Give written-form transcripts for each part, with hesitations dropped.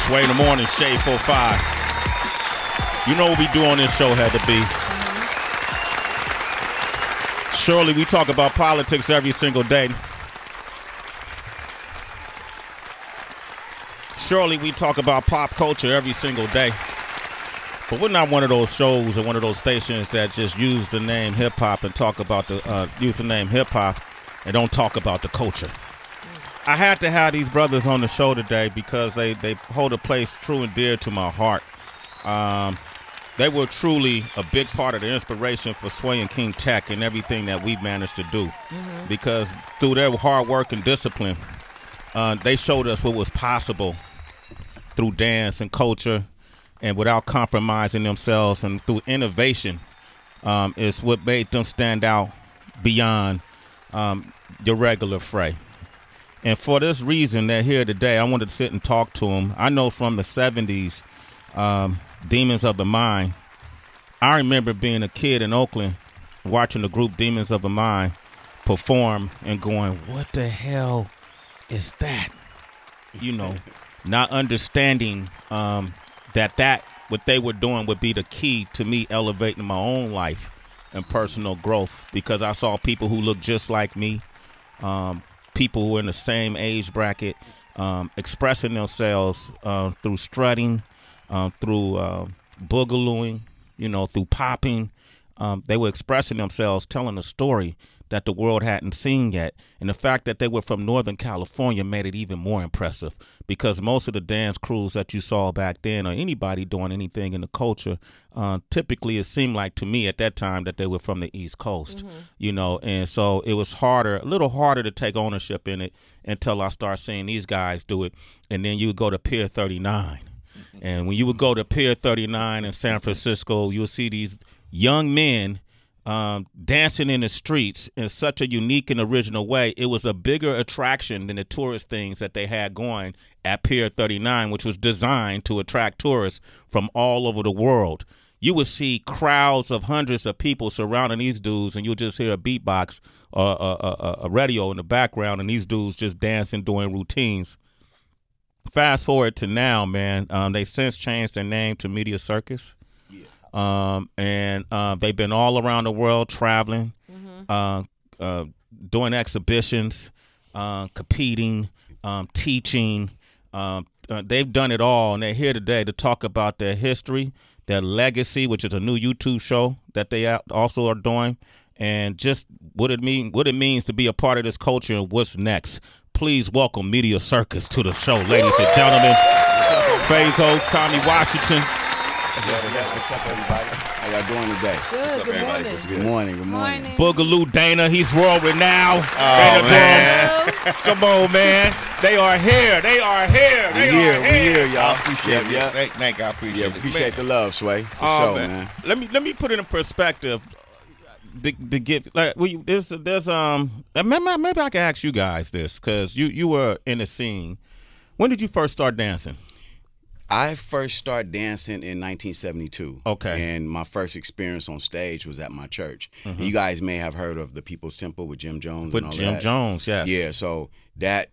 Sway in the morning, Shade 45. You know what we do on this show had to be. Surely we talk about politics every single day. Surely we talk about pop culture every single day. But we're not one of those shows or one of those stations that just use the name hip-hop and talk about use the name hip-hop and don't talk about the culture. I had to have these brothers on the show today because they hold a place true and dear to my heart. They were truly a big part of the inspiration for Sway and King Tech and everything that we've managed to do. Because through their hard work and discipline, they showed us what was possible through dance and culture and without compromising themselves, and through innovation is what made them stand out beyond the regular fray. And for this reason, they're here today. I wanted to sit and talk to them. I know from the 70s, Demons of the Mind. I remember being a kid in Oakland, watching the group Demons of the Mind perform and going, what the hell is that? You know, not understanding that what they were doing would be the key to me elevating my own life and personal growth, because I saw people who looked just like me, people who were in the same age bracket, expressing themselves through strutting, through boogalooing, you know, through popping. They were expressing themselves, telling a story that the world hadn't seen yet. And the fact that they were from Northern California made it even more impressive, because most of the dance crews that you saw back then, or anybody doing anything in the culture, typically it seemed like to me at that time that they were from the East Coast, you know. And so it was a little harder to take ownership in it until I started seeing these guys do it. And then you would go to Pier 39. And when you would go to Pier 39 in San Francisco, you'll see these young men dancing in the streets in such a unique and original way. It was a bigger attraction than the tourist things that they had going at Pier 39, which was designed to attract tourists from all over the world. You would see crowds of hundreds of people surrounding these dudes, and you'll just hear a beatbox or a radio in the background, and these dudes just dancing, doing routines. Fast forward to now, man, they since changed their name to Medea Sirkas. And they've been all around the world traveling, doing exhibitions, competing, teaching. They've done it all, and they're here today to talk about their history, their legacy, which is a new YouTube show that they also are doing, and just what it means to be a part of this culture and what's next. Please welcome Medea Sirkas to the show, ladies and gentlemen. Fazo, Tommy Washington. What's up, everybody? How y'all doing today? Good. Good morning. Good morning. Good morning. Boogaloo Dana, he's world renowned. Oh, man. Come on, man. They are here. They are here. We here, y'all. Appreciate it. Yeah. Thank you. I appreciate it. Appreciate the love, Sway. For sure, man. Let me put it in perspective. To get like maybe I can ask you guys this, because you were in the scene. When did you first start dancing? I first started dancing in 1972. Okay. And my first experience on stage was at my church. And you guys may have heard of the People's Temple with Jim Jones and all that. With Jim Jones, yes. Yeah, so that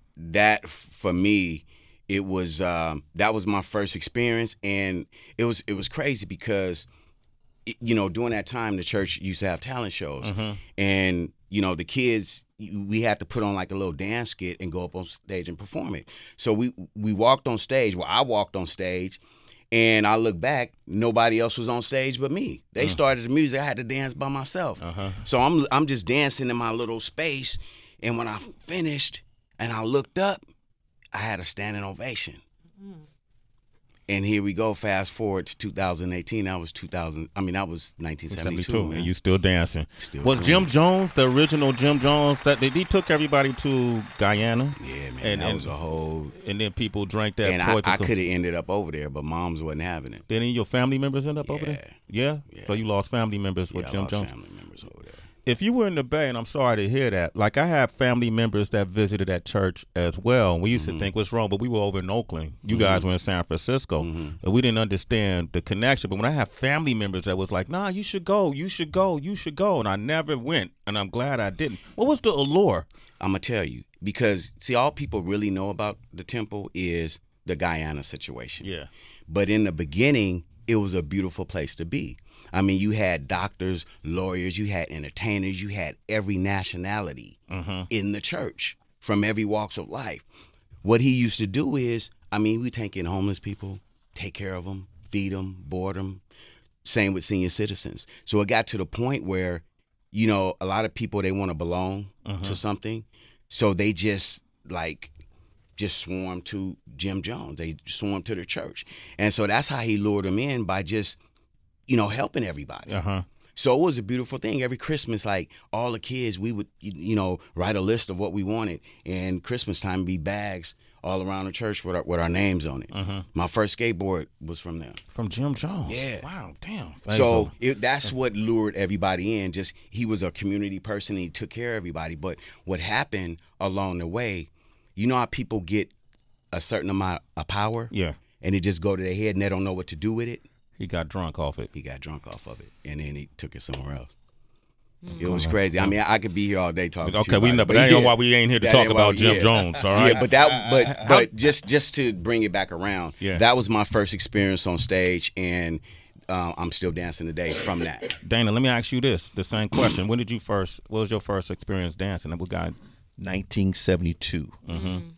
for me, it was that was my first experience, and it was crazy because you know, during that time, the church used to have talent shows, and you know, the kids, we had to put on like a little dance skit and go up on stage and perform it. So we walked on stage. Well, I walked on stage, and I look back, nobody else was on stage but me. They started the music. I had to dance by myself. So I'm just dancing in my little space, and when I finished and I looked up, I had a standing ovation. And here we go. Fast forward to 2018. That was 1972. And you still dancing. Was Jim Jones the original Jim Jones? That he took everybody to Guyana. Yeah, man. That was a whole. And then people drank that. And I could have ended up over there, but moms wasn't having it. Did any of your family members end up over there? Yeah. So you lost family members with Jim Jones. Family members over there. If you were in the Bay, and I'm sorry to hear that, like I have family members that visited that church as well. And we used to think what's wrong, but we were over in Oakland. You guys were in San Francisco. And we didn't understand the connection. But when I have family members that was like, nah, you should go, you should go, you should go. And I never went, and I'm glad I didn't. What was the allure? I'm going to tell you, because, see, all people really know about the temple is the Guyana situation. Yeah. But in the beginning, it was a beautiful place to be. I mean, you had doctors, lawyers, you had entertainers, you had every nationality in the church from every walks of life. What he used to do is, I mean, we take in homeless people, take care of them, feed them, board them. Same with senior citizens. So it got to the point where, you know, a lot of people, they want to belong to something. So they just swarm to Jim Jones. They swarm to the church. And so that's how he lured them in, by just, you know, helping everybody. So it was a beautiful thing. Every Christmas, like all the kids, we would, you know, write a list of what we wanted. And Christmas time would be bags all around the church with our names on it. My first skateboard was from them. From Jim Jones? Yeah. Wow, damn. So that's what lured everybody in. Just, he was a community person, and he took care of everybody. But what happened along the way, you know how people get a certain amount of power? Yeah. And it just go to their head and they don't know what to do with it? He got drunk off it. He got drunk off of it, and then he took it somewhere else. It was crazy. I mean, I could be here all day talking. Okay, we know, but that ain't why we ain't here to talk about Jim Jones. All right. Yeah, but just to bring it back around, Yeah. that was my first experience on stage, and I'm still dancing today from that. Dana, let me ask you the same question. What was your first experience dancing? And what guy? 1972.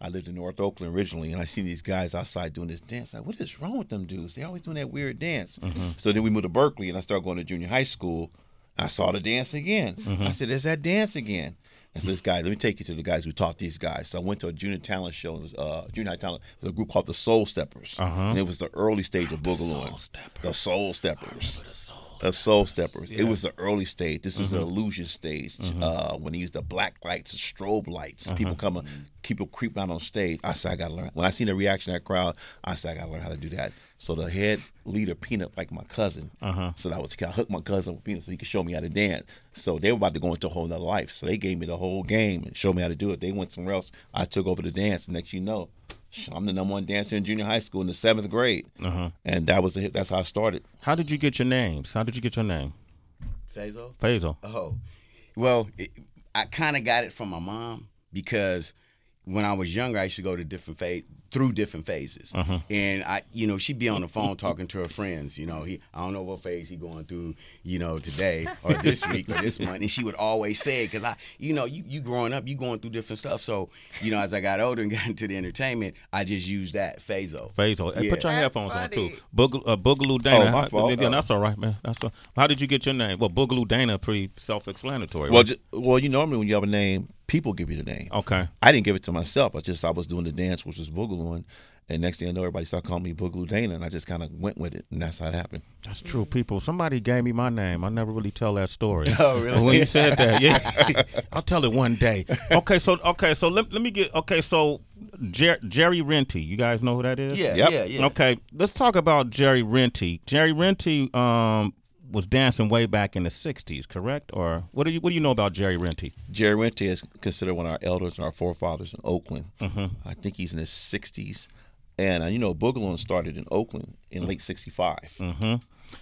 I lived in North Oakland originally, and I seen these guys outside doing this dance. Like, what is wrong with them dudes? They always doing that weird dance. So then we moved to Berkeley, and I started going to junior high school. I saw the dance again. I said, there's that dance again. And so this guy, let me take you to the guys who taught these guys. So I went to a junior talent show. It was junior high talent. It was a group called the Soul Steppers. And it was the early stage of Boogaloo. The Soul Steppers. The Soul Steppers. Yeah. It was the early stage. This was the illusion stage when they used the black lights, the strobe lights. People creeping out on stage. I said, I got to learn. When I seen the reaction of that crowd, I said, I got to learn how to do that. So the head leader, Peanut, like my cousin, so I hooked my cousin with Peanut so he could show me how to dance. So they were about to go into a whole nother life. So they gave me the whole game and showed me how to do it. They went somewhere else. I took over the dance. And next you know, I'm the #1 dancer in junior high school in the 7th grade. And that's how I started. How did you get your names? How did you get your name? Faisal. Oh. Well, I kind of got it from my mom, because when I was younger, I used to go to different phases. And she'd be on the phone talking to her friends. You know, I don't know what phase he going through, today or this week or this month. And she would always say it, because you growing up, you going through different stuff. So, as I got older and got into the entertainment, I just used that Faisal. Hey, put your headphones on too. Boogaloo Dana. Oh, my fault. Yeah, that's all right, man. How did you get your name? Well, Boogaloo Dana, pretty self-explanatory. Well, right? normally when you have a name, people give you the name. Okay. I didn't give it to myself. I was doing the dance, which was Boogalooing, and next thing I know, everybody started calling me Boogaloo Dana, and I just kind of went with it, and that's how it happened. That's true, people. Somebody gave me my name. I never really tell that story. Oh, really? When you said that, yeah, I'll tell it one day. Okay, so let me get. Okay, so Jerry Renty, you guys know who that is? Yeah, Yep. yeah. Okay, let's talk about Jerry Renty. Jerry Renty was dancing way back in the 60s, correct? Or what do you know about Jerry Renty? Jerry Renty is considered one of our elders and our forefathers in Oakland. I think he's in his 60s. And, Boogalooing started in Oakland in late 65.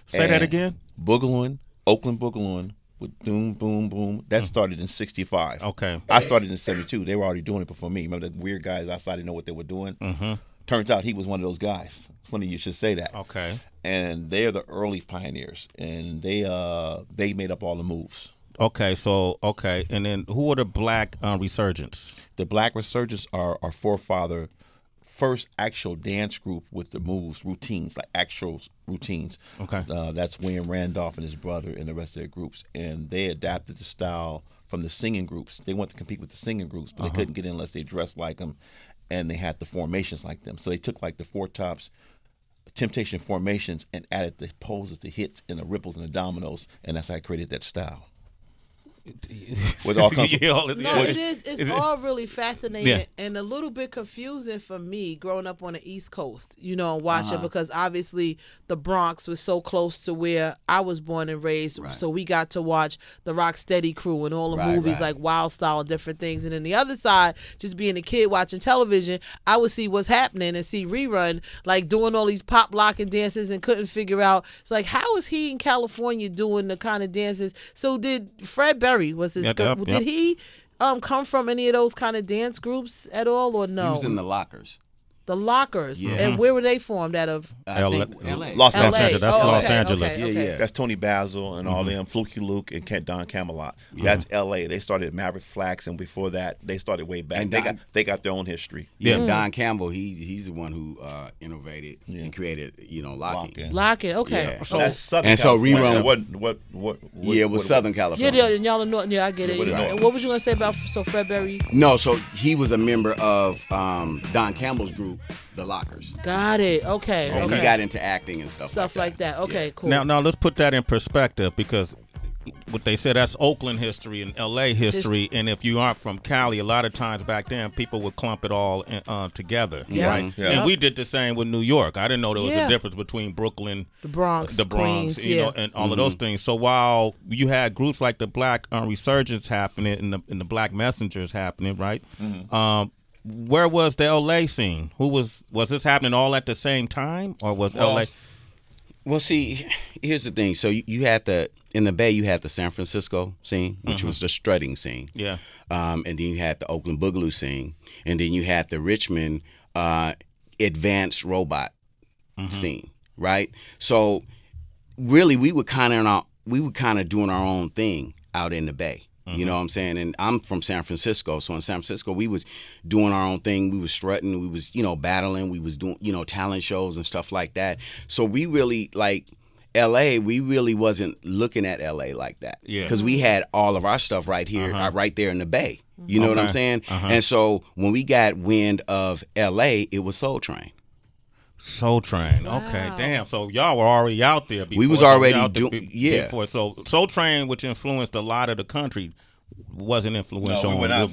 Say that again? Oakland Boogalooing with Doom, Boom, Boom. That started in 65. Okay. I started in 72. They were already doing it before me. Remember that weird guys outside didn't know what they were doing? Turns out he was one of those guys. It's funny you should say that. Okay. And they're the early pioneers, and they made up all the moves. Okay, and then who are the black resurgents? The black resurgents are our forefather first actual dance group with the moves, routines, like actual routines. Okay. That's William Randolph and his brother and the rest of their groups, and they adapted the style from the singing groups. They wanted to compete with the singing groups, but they couldn't get in unless they dressed like them, and they had the formations like them. So they took like the Four Tops Temptation formations and added the poses, the hits, and the ripples and the dominoes, and that's how I created that style. With all kinds it is. It's all really fascinating and a little bit confusing for me growing up on the East Coast, and watching because obviously the Bronx was so close to where I was born and raised. Right. So we got to watch the Rocksteady Crew and all the movies like Wild Style and different things. And then the other side, just being a kid watching television, I would see what's happening and see rerun, like doing all these pop locking dances and couldn't figure out. It's like, how is he in California doing the kind of dances? So did Fred Berry? Was his did he come from any of those kind of dance groups at all, or no? He was in the Lockers. The Lockers. Yeah. And where were they formed out of? LA. Los LA. Angeles. That's Oh, Los okay, Angeles. okay. Yeah. That's Tony Basil and all them, Fluky Luke and Don Camelot. That's L.A. They started Maverick Flax, and before that, they started way back. And they got their own history. Yeah, Don Campbell, he's the one who innovated and created, Locking. Locking, okay. Yeah. So that's Southern And so California. What it was Southern California. Yeah, y'all are north. Yeah, I get it. And what was you gonna say about Fred Berry? No, so he was a member of Don Campbell's group, The Lockers. Got it. Okay. And he got into acting and stuff like that. Okay, cool. Now let's put that in perspective, because what they said, that's Oakland history and LA history, and if you aren't from Cali, a lot of times back then people would clump it all together, right? Yeah. And we did the same with New York. I didn't know there was a difference between Brooklyn, the Bronx, Queens, you know, and all of those things. So while you had groups like the Black Resurgence happening and the Black Messengers happening, right? Where was the LA scene? Was this happening all at the same time, or was LA? Well, see, here's the thing. So you had in the Bay, you had the San Francisco scene, which was the strutting scene. Yeah. And then you had the Oakland Boogaloo scene. And then you had the Richmond advanced robot scene, right? So really, we were kind of doing our own thing out in the Bay. You know what I'm saying? And I'm from San Francisco. So in San Francisco, we was doing our own thing. We was strutting. We was, battling. We was doing, talent shows and stuff like that. So we really, like, L.A., we really wasn't looking at L.A. like that. Yeah. Because we had all of our stuff right here, right there in the Bay. You know what I'm saying? And so when we got wind of L.A., it was Soul Train. Soul Train. Wow. Okay, damn. So y'all were already out there before. We was already doing, Before. So Soul Train, which influenced a lot of the country, wasn't influential. No,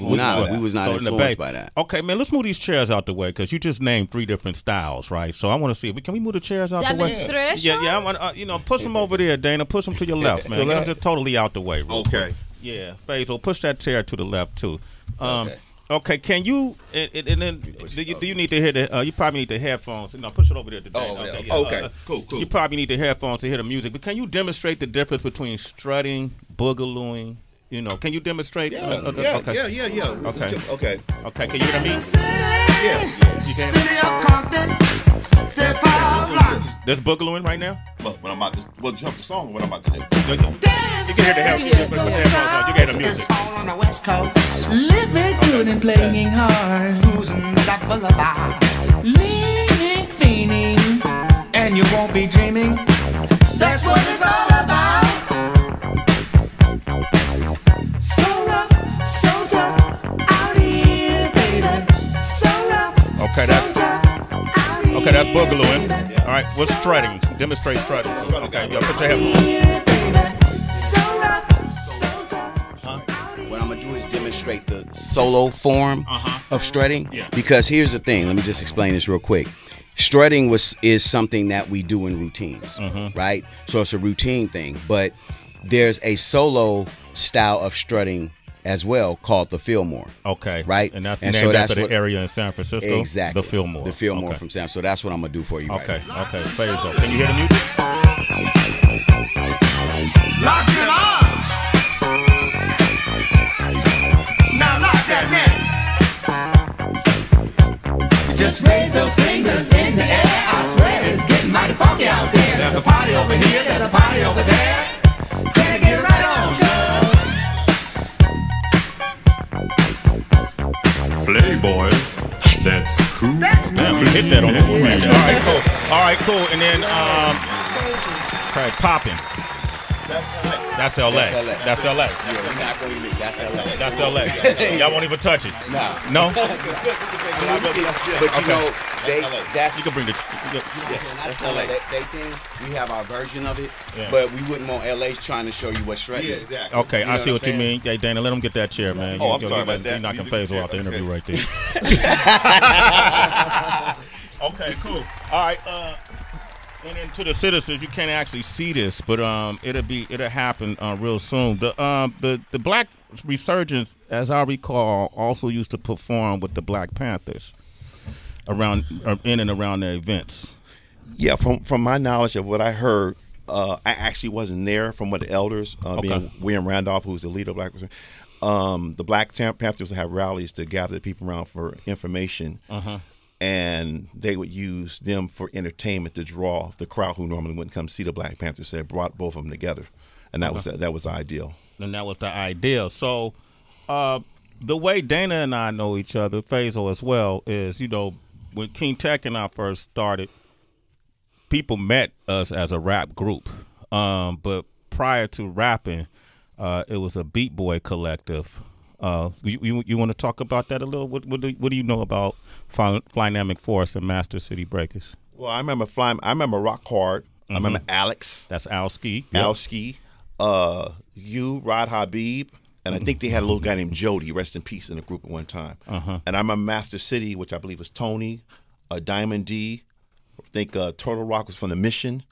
we was not influenced by that. Okay, man, let's move these chairs out the way, because you just named 3 different styles, right? So I want to see, can we move the chairs out the way? Yeah, I want push them over there, Dana. Push them to your left, man. Get them just totally out the way. Okay. Quick. Yeah, Faisal, push that chair to the left too. Okay, can you, and then do you need to hear the, you probably need the headphones. No, push it over there today. Okay, cool. You probably need the headphones to hear the music, but can you demonstrate the difference between strutting, boogalooing? Can you demonstrate? Yeah. Okay. Okay, can you hear me? Yeah. City of Compton, they're There's boogalooing right now? Well, when I'm about to, jump the song, what I'm about to do. You can hear the headphones on. You can hear the music. all on the West Coast. Living good and playing hard, Cruising that lullaby. leaning, fiending, and you won't be dreaming. That's what it's all about. So rough, so tough, out here, baby. So rough, Okay, so tough, out here, that's boogalooing. All right, what's strutting? Demonstrate strutting. Okay, you put your headphones. here, baby. So rough, so tough. What I'm going to do is demonstrate the solo form of strutting. Yeah. Because here's the thing. Let me just explain this real quick. Strutting is something that we do in routines, right? So it's a routine thing. But there's a solo style of strutting as well called the Fillmore. Okay. Right? And that's And named so after that's the area in San Francisco? Exactly. The Fillmore. The Fillmore Okay. from San. So that's what I'm going to do for you right Okay, now. okay. Faisal, can you hear the music? Lock your arms. Now lock that neck. Just raise those fingers in the air. I swear it's getting mighty funky out there. There's a party over here, there's a party over there. Better get right on, girls. Playboys, that's cool. Damn, you hit that on the right there. All right, cool. And then, okay, popping. That's LA. That's LA. Yeah, we're not going to leave. That's LA. That's LA. Y'all won't even touch it. No. No? But that's You can bring the. that's LA. They think we have our version of it, Yeah. but we wouldn't want LA's trying to show you what's strutting. Yeah, exactly. Okay, You know I see what what you I'm mean. Hey, Dana, let him get that chair, man. Oh, I'm sorry about that. You're knocking Faisal out the interview right there. Okay, cool. All right, and then to the citizens, you can't actually see this, but it'll happen real soon. The Black Resurgence, as I recall, also used to perform with the Black Panthers in and around their events. Yeah, from my knowledge of what I heard, I actually wasn't there. From what the elders, being William Randolph, who's the leader of Black Resurgence, the Black Panthers would have rallies to gather the people around for information. and they would use them for entertainment to draw the crowd who normally wouldn't come see the Black Panthers. So they brought both of them together, and that was the ideal. And that was the ideal. So the way Dana and I know each other, Faisal as well, is, you know, when King Tech and I first started, people met us as a rap group. But prior to rapping, it was a Beat Boy collective. You want to talk about that a little? What do you know about Flynamic Force and Master City Breakers? Well, I remember Rock Hard. I remember Alex. That's Alski. Alski. You, Rod Habib. And I think they had a little guy named Jody, rest in peace, in the group at one time. And I remember Master City, which I believe was Tony, Diamond D. I think Turtle Rock was from the Mission.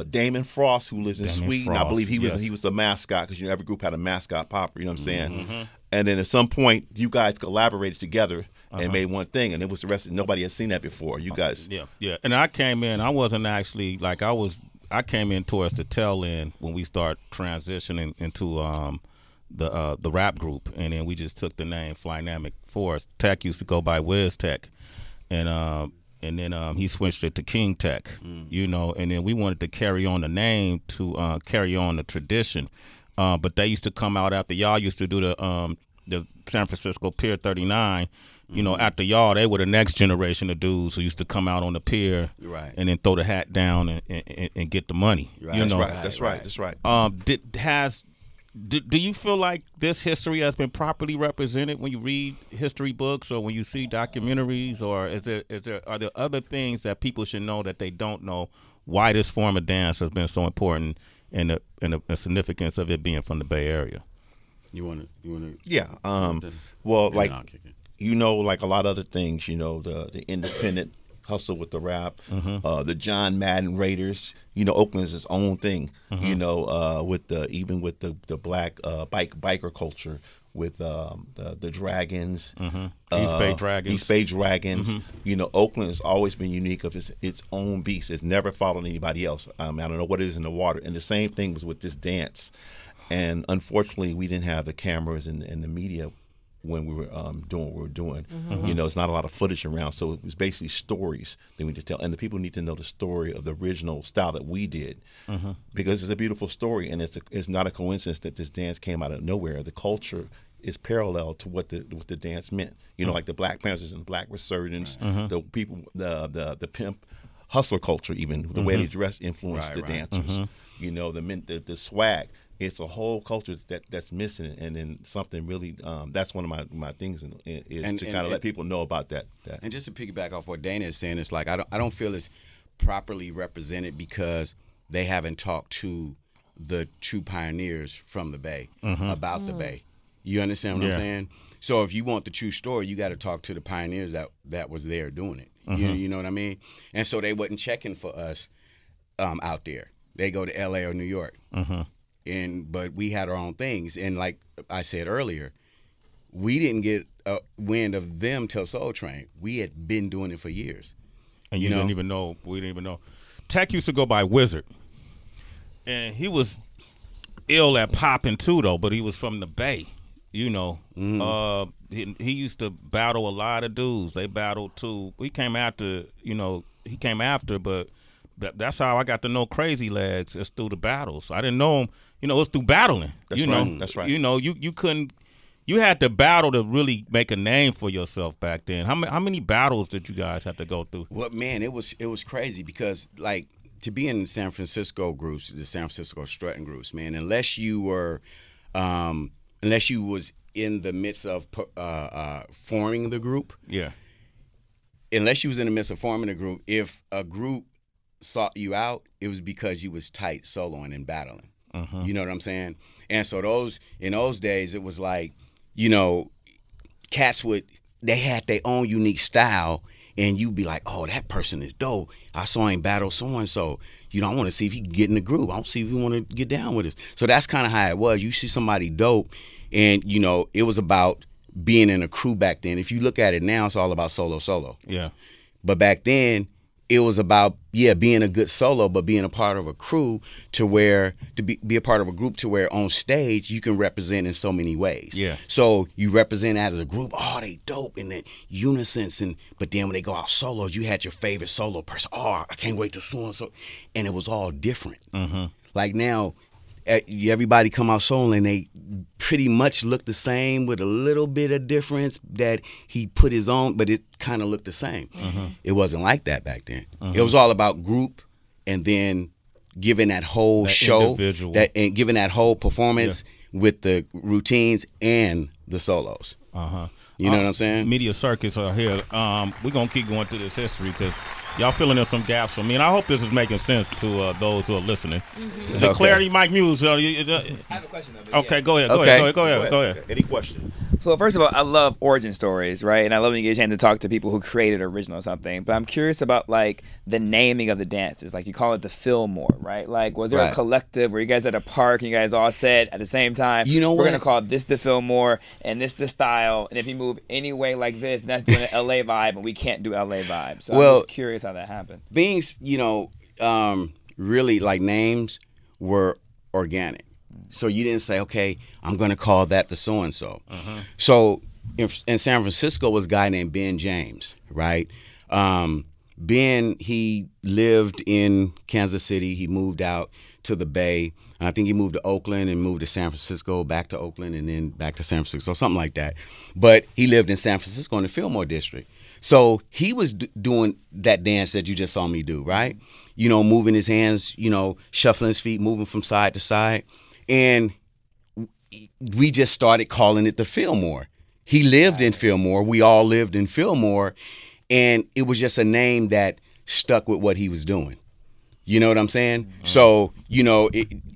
Damon Frost, who lives in Sweden. Frost, I believe he was the mascot, because every group had a mascot popper, you know what I'm saying? And then at some point, you guys collaborated together and made one thing, and it was the rest. Nobody had seen that before. You guys. Yeah. And I came in, I wasn't actually, like, I came in towards the tail end when we start transitioning into the rap group, and then we just took the name Flynamic Force. Tech used to go by Wiz Tech, and then he switched it to King Tech, you know, and then we wanted to carry on the name to carry on the tradition. But they used to come out after y'all used to do the San Francisco Pier 39. You know, after y'all, they were the next generation of dudes who used to come out on the pier, and then throw the hat down and get the money. You know? That's right. Do you feel like this history has been properly represented when you read history books or when you see documentaries, or are there other things that people should know that they don't know, why this form of dance has been so important and the significance of it being from the Bay Area? You want to? Yeah. Well, like, you know, like a lot of other things, you know, the independent hustle with the rap, the John Madden Raiders. You know, Oakland is its own thing. You know, with even with the black biker culture, with the Dragons, East Bay Dragons. You know, Oakland has always been unique of its own beast. It's never followed anybody else. I don't know what it is in the water. And the same thing was with this dance. And unfortunately, we didn't have the cameras and the media when we were doing what we were doing. You know, it's not a lot of footage around, so it was basically stories that we need to tell, and the people need to know the story of the original style that we did, because it's a beautiful story, and it's not a coincidence that this dance came out of nowhere. The culture is parallel to what the dance meant. You know, like the Black Panthers and the Black Resurgence, the people, the pimp hustler culture, even the way they dress influenced the dancers. You know, the swag. It's a whole culture that's missing, and then something really. That's one of my things is to kind of let people know about that. And just to piggyback off what Dana is saying, it's like I don't feel it's properly represented because they haven't talked to the true pioneers from the Bay about the Bay. You understand what I'm saying? So if you want the true story, you got to talk to the pioneers that was there doing it. You know what I mean? And so they wasn't checking for us out there. They go to L.A. or New York. But we had our own things, and like I said earlier, we didn't get a wind of them till Soul Train. We had been doing it for years, and you didn't even know. We didn't even know. Tech used to go by Wizard, and he was ill at popping too, though. But he was from the Bay, you know. He used to battle a lot of dudes. They battled too. He came after, but. That's how I got to know Crazy Legs. It's through the battles. I didn't know him. You know, it's through battling. That's right. That's right. You know, you couldn't. You had to battle to really make a name for yourself back then. How many battles did you guys have to go through? Well, man, it was crazy because, like, to be in the San Francisco groups, the San Francisco strutting groups, man, unless you was in the midst of forming the group. Yeah. Unless you was in the midst of forming a group, if a group sought you out, it was because you was tight soloing and battling. You know what I'm saying? And so in those days, it was like, you know, cats they had their own unique style, and you'd be like, oh, that person is dope. I saw him battle so-and-so. You know, I want to see if he can get in the groove. I want to see if he want to get down with us. So that's kind of how it was. You see somebody dope, and, you know, it was about being in a crew back then. If you look at it now, it's all about solo. Yeah. But back then, it was about being a good solo, but being a part of a crew to be a part of a group to where on stage you can represent in so many ways. Yeah. So you represent as a group, oh, they dope in the unison, but then when they go out solos, you had your favorite solo person. Oh, I can't wait to so and so, and it was all different. Mm-hmm. Like now, everybody come out solo and they pretty much look the same with a little bit of difference that he put his own, but it kind of looked the same. Mm-hmm. It wasn't like that back then. Mm-hmm. It was all about group and then giving that whole show and giving that whole performance with the routines and the solos. Uh-huh. You know what I'm saying? Medea Sirkas are here. We're going to keep going through this history because y'all filling in some gaps for me. And I hope this is making sense to those who are listening. Mm-hmm. Is it Clarity Mike Muse? I have a question. Okay, go ahead. Any question? So first of all, I love origin stories, right? And I love when you get a chance to talk to people who created original something. But I'm curious about like the naming of the dances. Like you call it the Fillmore, right? Like was there a collective where you guys at a park and you guys all said at the same time, you know what? We're gonna call this the Fillmore and this the style, and if you move any way like this, that's doing an LA vibe, and we can't do LA vibe. So I'm just curious how that happened. Things, really like names were organic. So you didn't say, okay, I'm going to call that the so-and-so. Uh-huh. So in San Francisco was a guy named Ben James, right? Ben, he lived in Kansas City. He moved out to the Bay. And I think he moved to Oakland and moved to San Francisco, back to Oakland, and then back to San Francisco, something like that. But he lived in San Francisco in the Fillmore district. So he was doing that dance that you just saw me do, right? Moving his hands, shuffling his feet, moving from side to side. And we just started calling it the Fillmore. He lived in Fillmore. We all lived in Fillmore. And it was just a name that stuck with what he was doing. You know what I'm saying? Mm-hmm. So,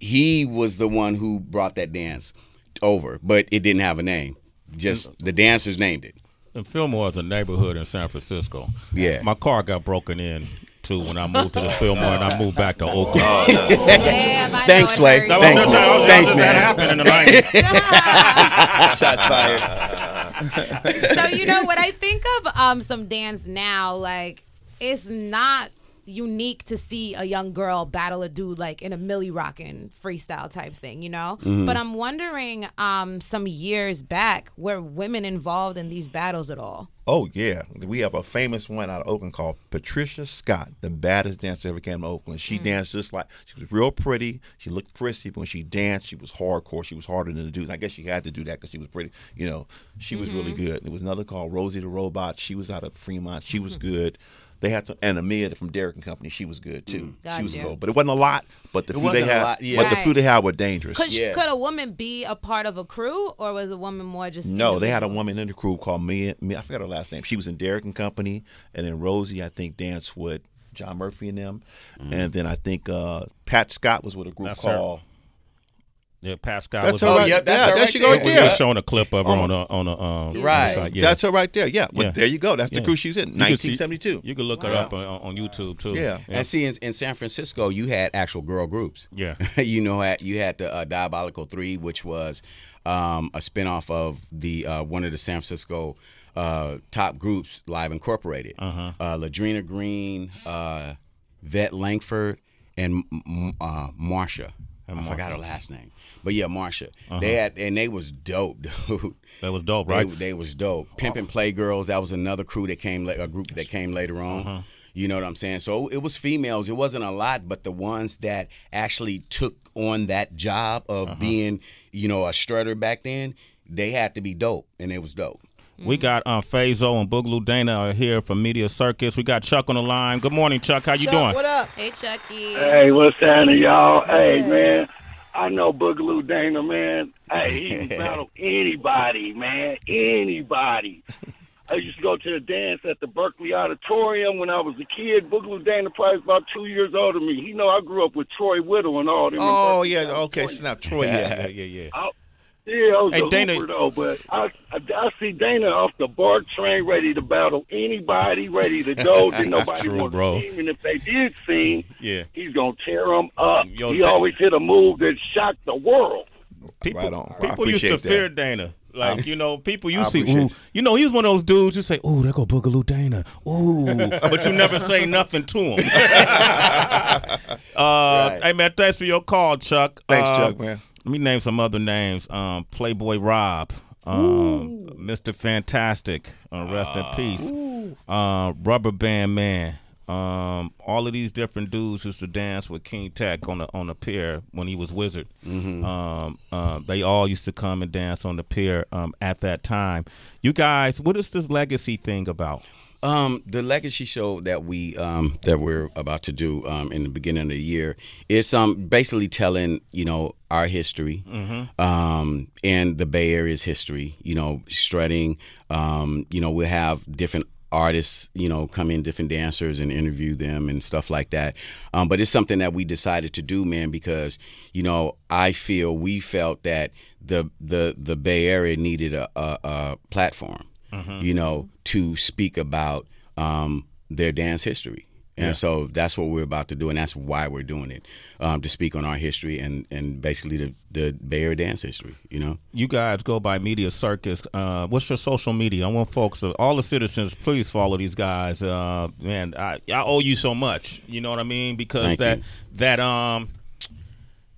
he was the one who brought that dance over, but it didn't have a name. Just the dancers named it. And Fillmore is a neighborhood in San Francisco. Yeah. My car got broken in too when I moved to the Fillmore and I moved back to Oakland. Thanks, Sway. Thanks, man. That happened in the 90s. Shots fired. So what I think of some dance now, like it's not unique to see a young girl battle a dude like in a Millie rockin' freestyle type thing, Mm-hmm. But I'm wondering, some years back, were women involved in these battles at all? Oh, yeah. We have a famous one out of Oakland called Patricia Scott, the baddest dancer ever came to Oakland. She danced just like, she was real pretty. She looked prissy, but when she danced, she was hardcore. She was harder than the dudes. I guess she had to do that because she was pretty. She was really good. There was another called Rosie the Robot. She was out of Fremont. She was good. They had some, and Amia from Derrick and Company. She was good too. She was good, but it wasn't a lot. But the few they had, the few they had were dangerous. Could a woman be a part of a crew, or was a woman more just? No, they had a woman in the crew called Mia. I forgot her last name. She was in Derrick and Company, and then Rosie, I think, danced with John Murphy and them, and then I think Pat Scott was with a group called. Yeah, Pascal. That's her right. That's she right there. We were showing a clip of her on a right. site. Yeah. That's her right there. Yeah, well, there you go. That's the crew she's in. 1972. You can look her up on YouTube too. Yeah. And see, in San Francisco, you had actual girl groups. Yeah. You had the Diabolical 3, which was a spinoff of the one of the San Francisco top groups, Live Incorporated. Ladrina Green, Vette Langford, and Marsha. I forgot her last name, but yeah, Marsha. They was dope, dude. That was dope, right? They was dope. Pimpin' Playgirls. That was another crew that came, a group that came later on. You know what I'm saying? So it was females. It wasn't a lot, but the ones that actually took on that job of being, a strutter back then, they had to be dope, and it was dope. We got Fazo and Boogaloo Dana are here from Medea Sirkas. We got Chuck on the line. Good morning, Chuck. How you doing? What up? Hey, Chucky. Hey, what's happening, y'all? Hey, man. I know Boogaloo Dana, man. Hey, he can battle anybody, man. Anybody. I used to go to the dance at the Berkeley Auditorium when I was a kid. Boogaloo Dana probably about 2 years older than me. He know I grew up with Troy Whittle and all them. Oh, yeah. Okay, so now Troy. Yeah. Yeah, I was hey, a Dana, hooper, though, but I see Dana off the BART train ready to battle anybody, ready to go. Then nobody wants to see him, and if they did see him, he's going to tear them up. He always hit a move that shocked the world. People used to fear Dana. Like, you know, people you see, ooh, you know, he's one of those dudes you say, ooh, there go Boogaloo Dana. Ooh. But you never say nothing to him. Right. Hey, man, thanks for your call, Chuck. Thanks, Chuck, man. Let me name some other names. Playboy Rob. Mr. Fantastic. Rest in peace. Rubber Band Man. All of these different dudes used to dance with King Tech on the pier when he was Wizard. They all used to come and dance on the pier at that time. You guys, what is this legacy thing about? The legacy show that we're about to do in the beginning of the year is basically telling, you know, our history and the Bay Area's history. You know, strutting. You know, we'll have different artists, you know, come in, different dancers, and interview them and stuff like that. But it's something that we decided to do, man, because, you know, we felt that the Bay Area needed a platform, you know, to speak about their dance history. And so that's what we're about to do, and that's why we're doing it, to speak on our history and basically the Bay Area dance history, you know? You guys go by Medea Sirkas. What's your social media? I want folks, all the citizens, please follow these guys. Man, I owe you so much, you know what I mean? Because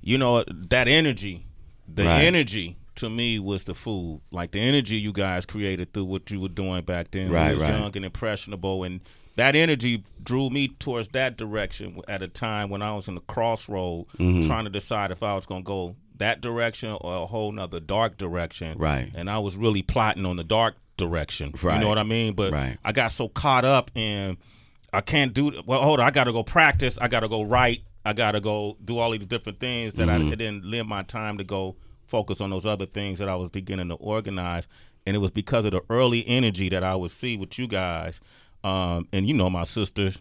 you know, that energy, energy to me was the food. Like the energy you guys created through what you were doing back then when you was young and impressionable, and that energy drew me towards that direction at a time when I was in the crossroad trying to decide if I was going to go that direction or a whole nother dark direction. Right. And I was really plotting on the dark direction. Right. You know what I mean? But I got so caught up in, I can't do, well, hold on, I got to go practice. I got to go write. I got to go do all these different things that I didn't live my time to go focus on those other things that I was beginning to organize. And it was because of the early energy that I would see with you guys. And you know my sister,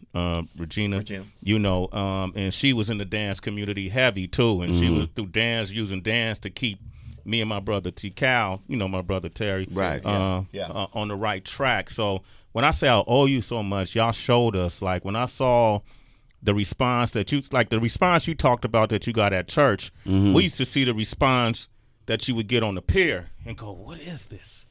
Regina, you know, and she was in the dance community heavy too, and she was through dance, using dance to keep me and my brother T. Cal, you know, my brother Terry, on the right track. So when I say I owe you so much, y'all showed us. Like when I saw the response that you, like the response you talked about that you got at church, we used to see the response that you would get on the pier and go, what is this?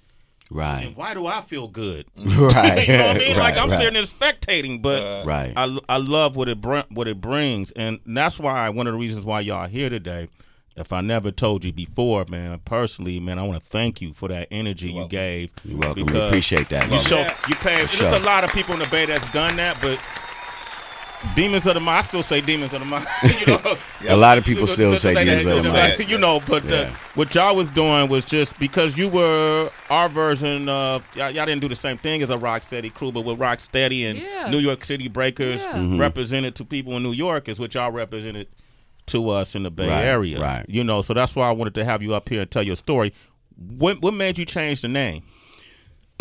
Right. And why do I feel good? Right. You know what I mean? Like I'm sitting there spectating, but right. I love what it brings, and that's why one of the reasons why y'all here today. If I never told you before, man, personally, man, I want to thank you for that energy you gave. You're welcome. We appreciate that. You paid. There's a lot of people in the Bay that's done that, but Demons of the Mind, I still say Demons of the Mind. You know? A lot of people still say Demons of the Mind. You know, but what y'all was doing was just because you were our version of, y'all didn't do the same thing as a Rocksteady crew, but with Rocksteady and New York City Breakers represented to people in New York is what y'all represented to us in the Bay Area. Right. You know, so that's why I wanted to have you up here and tell your story. What made you change the name?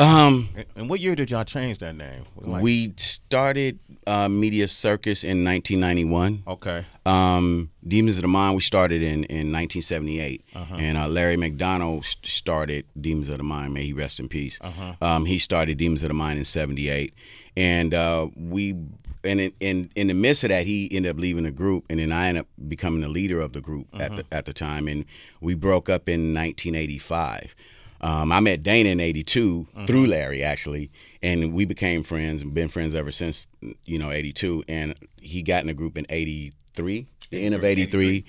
And what year did y'all change that name? Like, we started Medea Sirkas in 1991. Okay. Demons of the Mind we started in 1978, and Larry McDonald started Demons of the Mind. May he rest in peace. He started Demons of the Mind in '78, and in the midst of that, he ended up leaving the group, and then I ended up becoming the leader of the group at the time, and we broke up in 1985. I met Dana in '82 through Larry, actually, and we became friends and been friends ever since, you know, '82. And he got in the group in '83, the end of '83,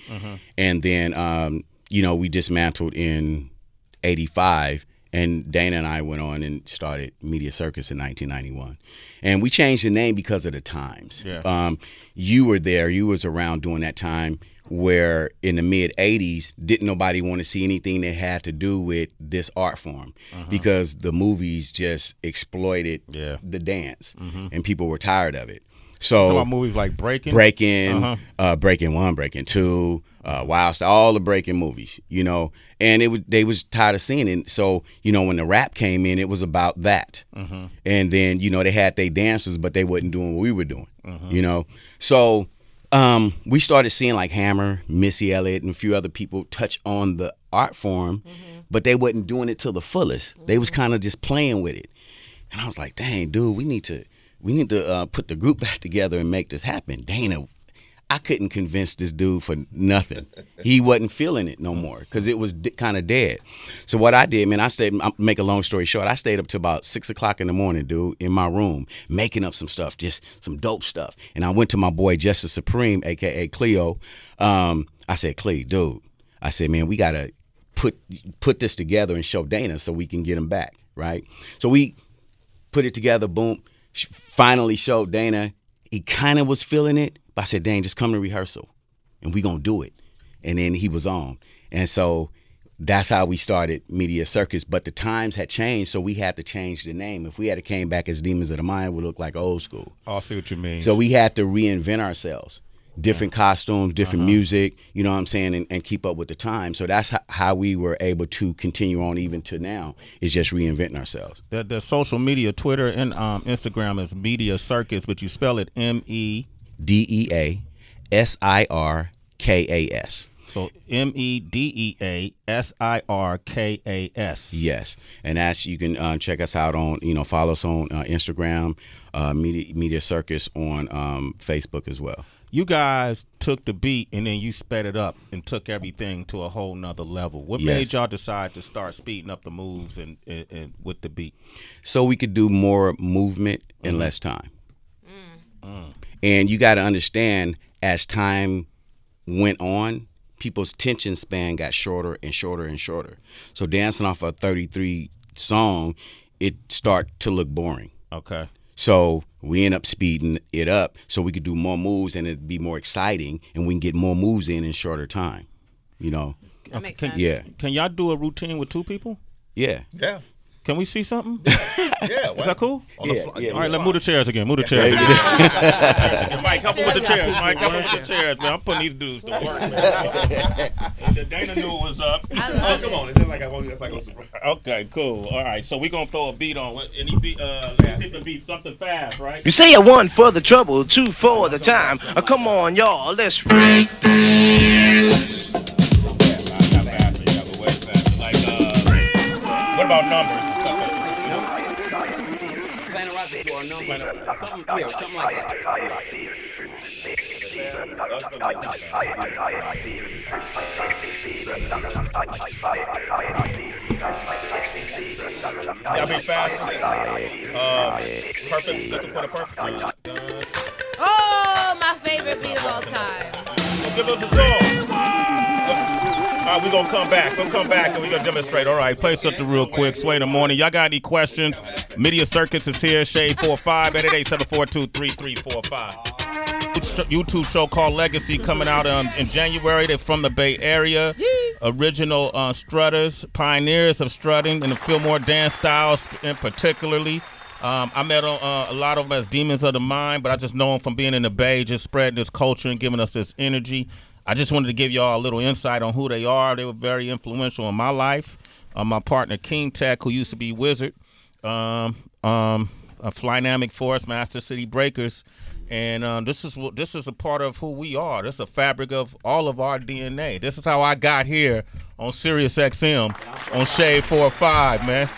and then you know, we dismantled in '85, and Dana and I went on and started Medea Sirkas in 1991, and we changed the name because of the times. Yeah. You were there, you was around during that time, where in the mid 80s, didn't nobody want to see anything that had to do with this art form because the movies just exploited the dance and people were tired of it. So about movies like Breaking 1, Breaking 2, Wild Style, all the Breaking movies, you know, and they was tired of seeing it. So, you know, when the rap came in, it was about that. And then, you know, they had their dancers, but they wasn't doing what we were doing, you know. So we started seeing like Hammer, Missy Elliott, and a few other people touch on the art form, but they wasn't doing it to the fullest. They was kind of just playing with it. And I was like, dang, dude, we need to put the group back together and make this happen. Dana, I couldn't convince this dude for nothing. He wasn't feeling it no more because it was kind of dead. So what I did, man, I stayed, make a long story short, I stayed up to about 6 o'clock in the morning, dude, in my room, making up some stuff, just some dope stuff. And I went to my boy, Justice Supreme, a.k.a. Cleo. I said, Cleo, dude, I said, man, we got to put this together and show Dana so we can get him back, right? So we put it together, boom, finally showed Dana. He kind of was feeling it. But I said, Dane, just come to rehearsal and we going to do it. And then he was on. And so that's how we started Medea Sirkas. But the times had changed, so we had to change the name. If we had came back as Demons of the Mind, it would look like old school. I see what you mean. So we had to reinvent ourselves. Different costumes, different music, you know what I'm saying, and keep up with the time. So that's how we were able to continue on even to now, is just reinventing ourselves. The social media, Twitter and Instagram is Medea Sirkas, but you spell it MEDEASIRKAS. So MEDEASIRKAS. Yes, and that's, you can check us out on, follow us on Instagram, Medea Sirkas on Facebook as well. You guys took the beat and then you sped it up and took everything to a whole nother level. What made y'all decide to start speeding up the moves and with the beat? So we could do more movement in less time. And you got to understand, as time went on, people's attention span got shorter and shorter and shorter. So dancing off a 33 song, it start to look boring. Okay. So we end up speeding it up so we could do more moves and it'd be more exciting and we can get more moves in shorter time, That makes sense. Yeah. Can y'all do a routine with 2 people? Yeah. Yeah. Can we see something? Yeah. Is that cool? Yeah. All right, let's move the chairs again. Move the chairs. Mike, help him with the chairs. Mike, help him with the chairs, man. I'm putting these dudes to work, man. Dana knew it was up. Come on. Is that like I want? That's like a surprise. Okay, cool. All right, so we're going to throw a beat on. Any beat, let's see if the beat something fast, right? You say 1 for the trouble, 2 for the time. Come on, y'all, let's break this. What about numbers? Something like that. Y'all be fast. Perfect. Looking for the perfect. Oh, my favorite beat of all time. Well, give us a song. All right, we're going to come back. We'll come back and we're going to demonstrate. All right, play something real quick. Sway in the morning. Y'all got any questions? Medea Sirkas is here. Shade 45 at 888-742-3345. YouTube show called Legacy coming out in January. They're from the Bay Area. Original strutters, pioneers of strutting in the Fillmore dance styles in particularly. I met a lot of them as Demons of the Mind, but I just know them from being in the Bay, just spreading this culture and giving us this energy. I just wanted to give y'all a little insight on who they are. They were very influential in my life. My partner King Tech, who used to be Wizard, Flynamic Force, Master City Breakers, and this is a part of who we are. This is a fabric of all of our DNA. This is how I got here on Sirius XM on Shade 45, man.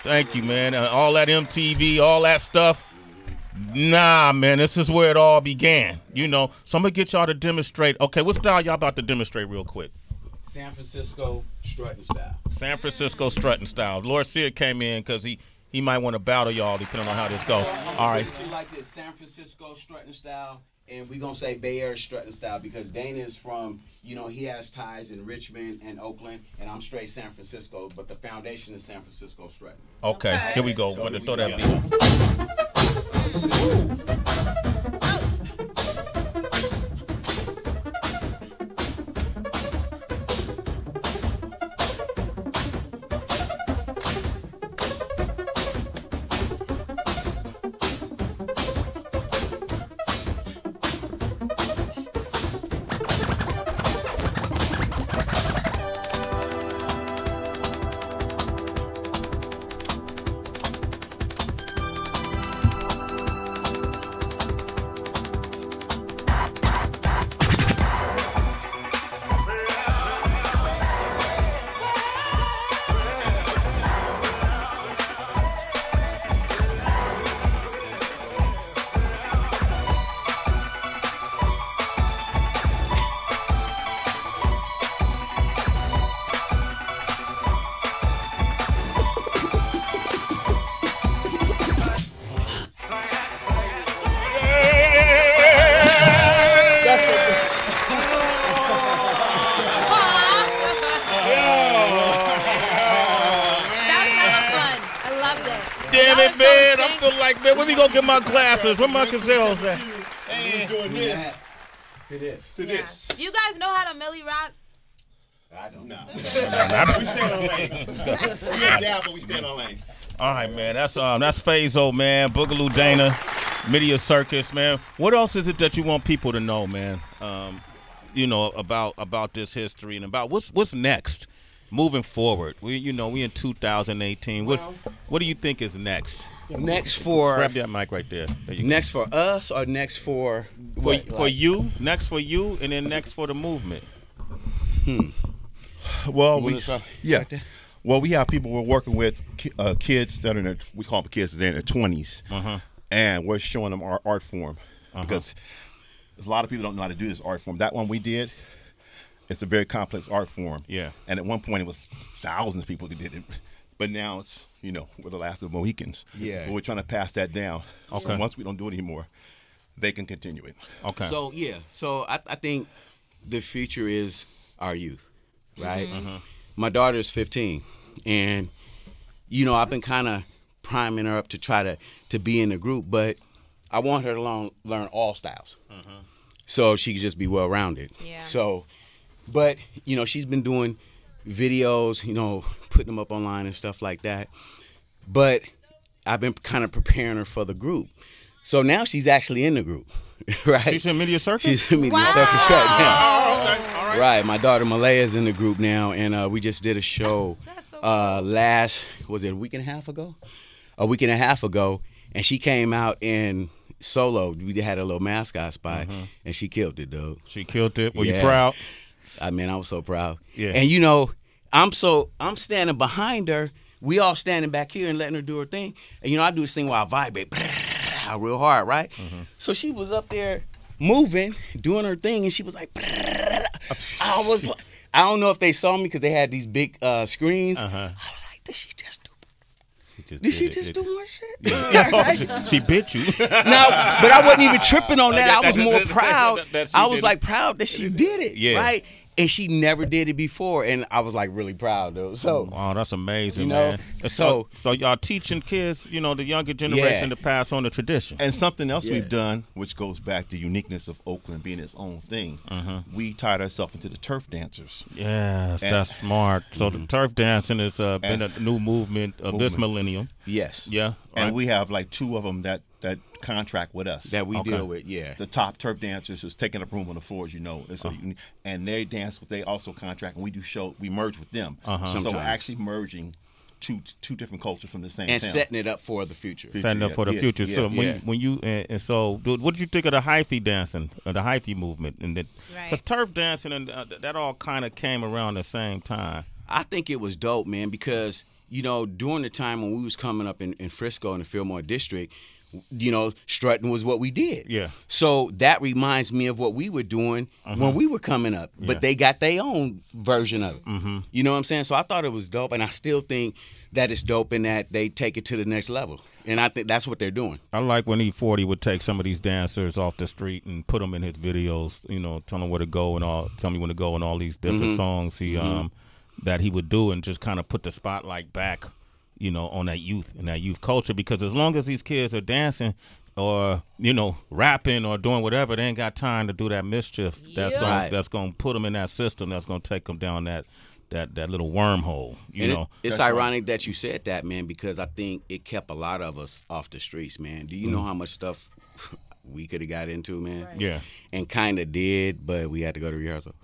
Thank you, man. All that MTV, all that stuff. Nah, man, this is where it all began. So I'm going to get y'all to demonstrate. Okay, what style y'all about to demonstrate real quick? San Francisco strutting style. San Francisco strutting style. Lord Sear came in because he might want to battle y'all depending on how this goes. All right. You like this San Francisco strutting style, and we're going to say Bay Area strutting style because Dana is from, he has ties in Richmond and Oakland, and I'm straight San Francisco, but the foundation is San Francisco strutting. Okay, here we go. So We're going to throw that beat. look like, man? Where we gonna get my glasses? Where my gazelles at? And doing this To this. to this. Do you guys know how to Millie rock? I don't know. We stand on lane. We down, but we stand on lane. All right, man. That's Fazo, man. Boogaloo Dana, Medea Sirkas, man. What else is it that you want people to know, man? About this history and about what's next, moving forward. We in 2018. What do you think is next? Next for Grab that mic right there. next for us or next for For you, next for you, and then next for the movement. Well, wanna start yeah. like that? Well, we have people we're working with, kids that are we call them kids that are in their 20s, and we're showing them our art form because there's a lot of people don't know how to do this art form. That one we did, it's a very complex art form. Yeah. And at one point it was thousands of people that did it, but now it's we're the last of the Mohicans. Yeah. But we're trying to pass that down. Okay. So once we don't do it anymore, they can continue it. Okay. So I think the future is our youth, right? My daughter's 15, and I've been kind of priming her up to try to be in the group, but I want her to learn all styles, so she can just be well rounded. Yeah. So, but she's been doing videos, putting them up online and stuff like that. But I've been kind of preparing her for the group. So now she's actually in the group, right? She's in Medea Sirkas? She's in Medea Sirkas right now. Okay. All right. Right. My daughter Malaya is in the group now, and we just did a show was it a week and a half ago? A week and a half ago, and she came out in solo. We had a little mascot spot, and she killed it, dude. She killed it. Were you Yeah. proud? I mean, I was so proud. Yeah. And I'm standing behind her. We all standing back here and letting her do her thing. And I do this thing where I vibrate real hard, right? So she was up there moving, doing her thing, and she was like, I was like, I don't know if they saw me because they had these big screens. I was like, did she just do? Did she just do more shit? Yeah. She bit you. No, but I wasn't even tripping on that. I was more proud. that she I was did like proud that she did it. Yeah. Right? And she never did it before. And I was like really proud though. So Oh, that's amazing, You know, man. And so- so y'all teaching kids, the younger generation to pass on the tradition. And something else we've done, which goes back to the uniqueness of Oakland being its own thing, we tied ourselves into the turf dancers. Yes, that's smart. So the turf dancing has been a new movement of this millennium. yes. Yeah. And right. we have like two of them that contract with us. That we Okay. deal with, yeah. The top turf dancers who's taking up room on the floor, as you know. And, so, and they dance, they also contract, and we do show. We merge with them. So we're Sometimes. actually merging two different cultures from the same And town. setting it up for the future. Setting up for the future. Yeah, So yeah. when you and so what did you think of the hyphy dancing, or the hyphy movement, and that because turf dancing and that all kind of came around the same time. I think it was dope, man, because during the time when we was coming up in Frisco in the Fillmore district, strutting was what we did. Yeah. So that reminds me of what we were doing when we were coming up, but they got their own version of it. You know what I'm saying? So I thought it was dope, and I still think that it's dope in that they take it to the next level, and I think that's what they're doing. I like when E40 would take some of these dancers off the street and put them in his videos. Tell them where to go and tell me when to go and all these different songs that he would do, and just kind of put the spotlight back. On that youth and that youth culture, because as long as these kids are dancing or rapping or doing whatever, they ain't got time to do that mischief. That's gonna put them in that system. That's gonna take them down that little wormhole. It's ironic that you said that, man, because I think it kept a lot of us off the streets, man. Do you know how much stuff we could have got into, man? Right. Yeah, and kind of did, but we had to go to rehearsal.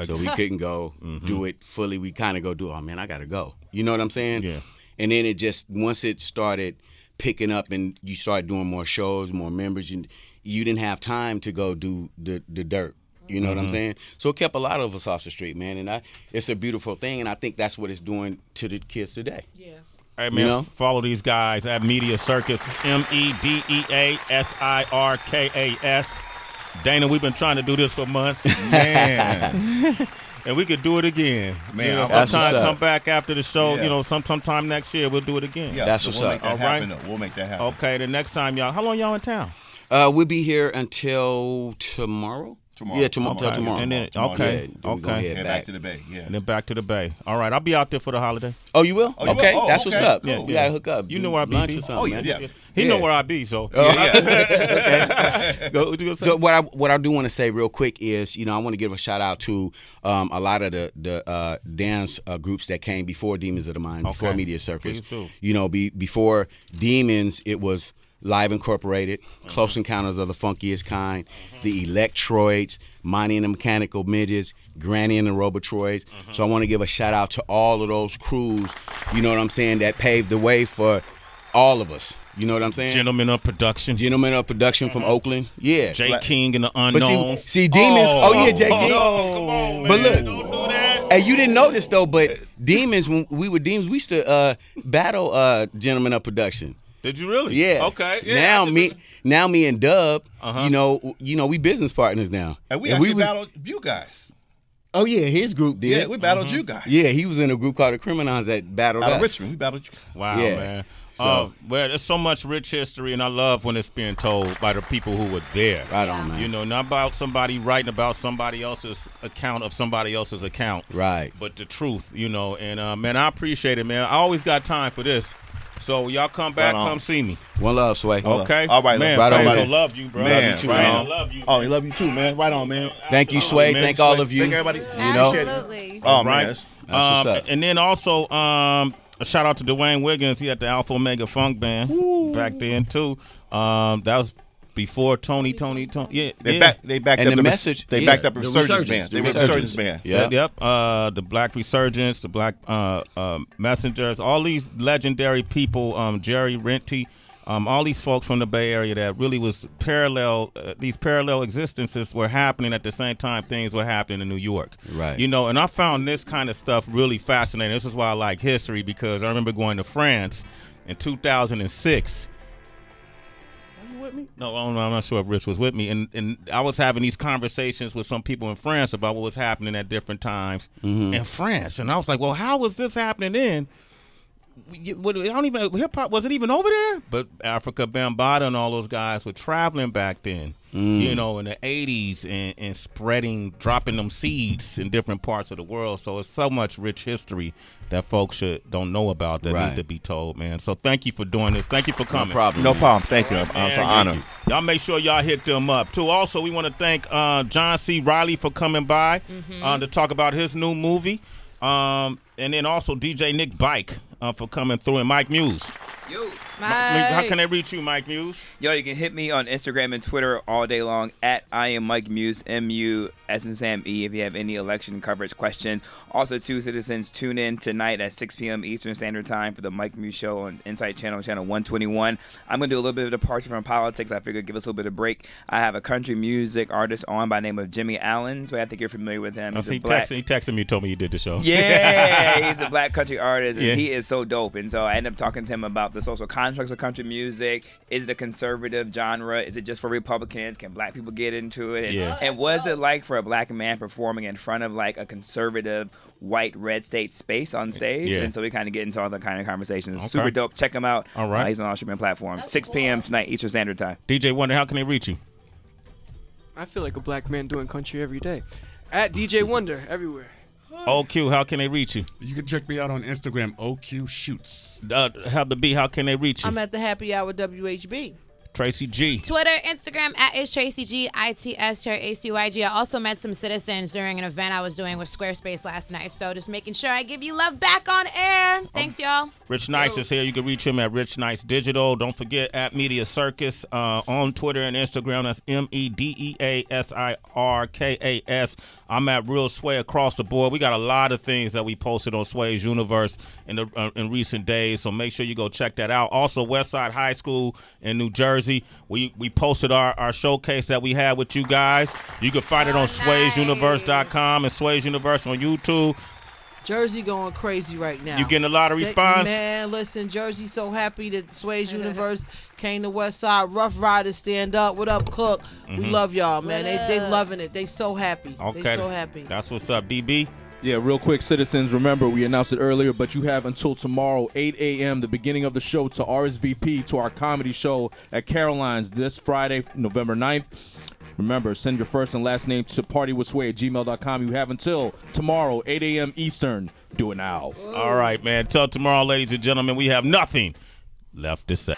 So we couldn't go do it fully. We kind of go do, oh man, I gotta go. You know what I'm saying? Yeah. And then once it started picking up and you started doing more shows, more members, you didn't have time to go do the dirt. You know what I'm saying? So it kept a lot of us off the street, man. And it's a beautiful thing, and I think that's what it's doing to the kids today. Yeah. Hey man, follow these guys at Medea Sirkas, MEDEA SIRKAS. Dana, we've been trying to do this for months, Man. and we could do it again, Man, that's sometime what's up. come back after the show. Yeah. sometime next year we'll do it again. Yeah, That's so what's we'll up. make that All happen. right. We'll make that happen. Okay, the next time y'all, how long y'all in town? We'll be here until tomorrow. Yeah, tomorrow. Okay. Tomorrow. And then, Tomorrow. okay. Yeah, then we gonna head back to the Bay. Yeah. And then back to the Bay. All right, I'll be out there for the holiday. Oh, you will? you Okay, will? Oh, that's okay. what's up. Cool. We gotta hook up. You know where I be. Lunch or something. Oh, yeah. man. He know where I be, so. Okay. Go, what you gonna say? So what I do want to say real quick is, I want to give a shout out to a lot of the dance groups that came before Demons of the Mind, before Medea Sirkas. Please do. Before Demons, it was Live Incorporated, Close Encounters of the Funkiest Kind, the Electroids, Monty and the Mechanical Midgets, Granny and the Robotroids. So I want to give a shout out to all of those crews, you know what I'm saying, that paved the way for all of us. You know what I'm saying? Gentlemen of Production. Gentlemen of Production from Oakland. Yeah. J. King and the But Unknowns. see Demons. Oh, yeah, J. King. No, come on, man. But look, Don't do that. hey, you didn't know this though, but Demons, when we were Demons, we used to battle Gentlemen of Production. Did you really? Yeah. Okay. Yeah, Now me and Dub, we business partners now. And we actually battled you guys. Oh yeah, his group did. Yeah, we battled you guys. Yeah, he was in a group called the Criminals that battled Out us. of Richmond, we battled you. Wow, Yeah. man. So- Well, there's so much rich history, and I love when it's being told by the people who were there. Right on, man. Not about somebody writing about somebody else's account of somebody else's account. Right. But the truth, and man, I appreciate it, man. I always got time for this. So y'all come back, Right on. come see me. One love, Sway. Okay? All right, man. right on, Faisal, buddy. love you, bro. Man, love you too, right man. on. Love you. Oh, he love you too, man. Right on, man. Thank you, Sway. man. Thank all of you. Thank everybody. Absolutely. Oh, man. Right. That's what's up. And then also, a shout out to Dwayne Wiggins. He had the Alpha Omega Funk Band back then too. That was before Tony. Yeah, They backed And up the message- They yeah, backed up the Resurgence Resurgence. band. They The were Resurgence. Resurgence band. Yeah. Yep. The Black Resurgence, the Black Messengers, all these legendary people, Jerry Renty, all these folks from the Bay Area that really was parallel. These parallel existences were happening at the same time things were happening in New York. Right. And I found this kind of stuff really fascinating. This is why I like history, because I remember going to France in 2006. With me? No, I'm not sure if Rich was with me. And I was having these conversations with some people in France about what was happening at different times in France. And I was like, well, how was this happening then? I don't even, hip hop, was it even over there? But Africa Bambaataa and all those guys were traveling back then, in the 80s and spreading, dropping them seeds in different parts of the world. So it's so much rich history that folks don't know about that need to be told, man. So thank you for doing this. Thank you for coming. No problem. No problem. Thank you. It's Man, an honor. Y'all make sure y'all hit them up too. Also, we want to thank John C. Riley for coming by to talk about his new movie. And then also DJ Nick Bike for coming through, and Mike Muse. Yo. How can they reach you, Mike Muse? Yo, you can hit me on Instagram and Twitter all day long at I am Mike Muse, M-U-S and Sam E, if you have any election coverage questions. Also, too, citizens, tune in tonight at 6 p.m. Eastern Standard Time for the Mike Muse Show on Insight Channel 121. I'm going to do a little bit of departure from politics. I figured give us a little bit of break. I have a country music artist on by the name of Jimmy Allen, so I think you're familiar with him. He texted me, told me you did the show. Yeah, he's a black country artist, and he is so dope. And so I ended up talking to him about the social constructs of country music. Is it a conservative genre? Is it just for Republicans? Can black people get into it? And what's it like for a black man performing in front of like a conservative white red state space on stage? And so we kind of get into all the kind of conversations. Super dope. Check him out. All right. He's on all streaming platforms. 6 p.m. tonight, Eastern Standard Time. DJ Wonder, how can they reach you? I feel like a black man doing country every day. At DJ Wonder everywhere. OQ, how can they reach you? You can check me out on Instagram, OQ Shoots. Have the B, how can they reach you? I'm at the Happy Hour WHB. Tracy G. Twitter, Instagram, at It's Tracy G, ITS, ACYG. I also met some citizens during an event I was doing with Squarespace last night. So just making sure I give you love back on air. Thanks, y'all. Rich Nice is here. You can reach him at Rich Nice Digital. Don't forget at Medea Sirkas on Twitter and Instagram. That's MEDEASIRKAS. I'm at Real Sway across the board. We got a lot of things that we posted on Sway's Universe in recent days, so make sure you go check that out. Also, Westside High School in New Jersey. We posted our showcase that we had with you guys. You can find it on Sway'sUniverse.com and Sway's Universe on YouTube. Jersey going crazy right now. You getting a lot of response? Man, listen, Jersey's so happy that Sway's Universe came to West Side. Rough Riders stand up. What up, Cook? We love y'all, man. They loving it. They so happy. Okay. They so happy. That's what's up, DB. Yeah, real quick, citizens, remember, we announced it earlier, but you have until tomorrow, 8 a.m., the beginning of the show, to RSVP to our comedy show at Caroline's this Friday, November 9th. Remember, send your first and last name to partywithsway@gmail.com. You have until tomorrow, 8 a.m. Eastern. Do it now. All right, man. Till tomorrow, ladies and gentlemen, we have nothing left to say.